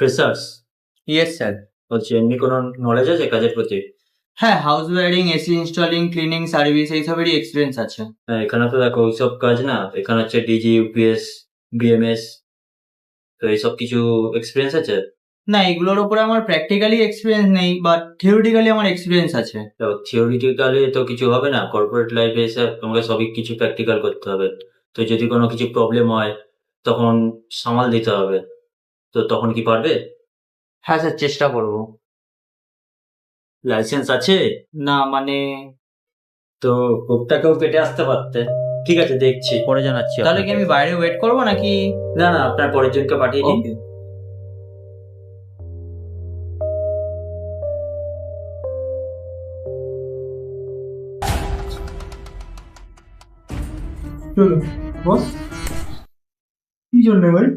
Freshers? Yes sir. হচ্ছে এমনি কোনো নলেজ আছে কাজের প্রতি? হ্যাঁ, house wiring, AC installing, cleaning service এইসবেরই এক্সপিরিয়েন্স আছে। হ্যাঁ, এখানে তো দেখো ওইসব কাজ না, এখানে হচ্ছে ডিজি, ইউপিএস, বিএমএস, তো এইসব কিছু এক্সপিরিয়েন্স আছে? না, এগুলোর উপরে আমার প্র্যাকটিক্যালি এক্সপিরিয়েন্স নেই, বাট থিওরিটিক্যালি আমার এক্সপিরিয়েন্স আছে। তো থিওরিটিক্যালি তো কিছু হবে না, কর্পোরেট লাইফে এসে তোমাকে সবই কিছু প্র্যাকটিক্যাল করতে হবে। তো যদি কোনো কিছু প্রবলেম হয় তখন সামাল দিতে হবে, তো তখন কি পারবে? হ্যাঁ স্যার, চেষ্টা করব। লাইসেন্স আছে? না মানে, তো কোপটাকেও কেটে আসতে পারতে। ঠিক আছে, দেখছি, পরে জানাচ্ছি তাহলে কি আপনাকে। আমি বাইরে ওয়েট করব নাকি? না না, আপনার পরের জনকে পাঠিয়ে দিন। ওকে। বস, কি জন্য ভাই?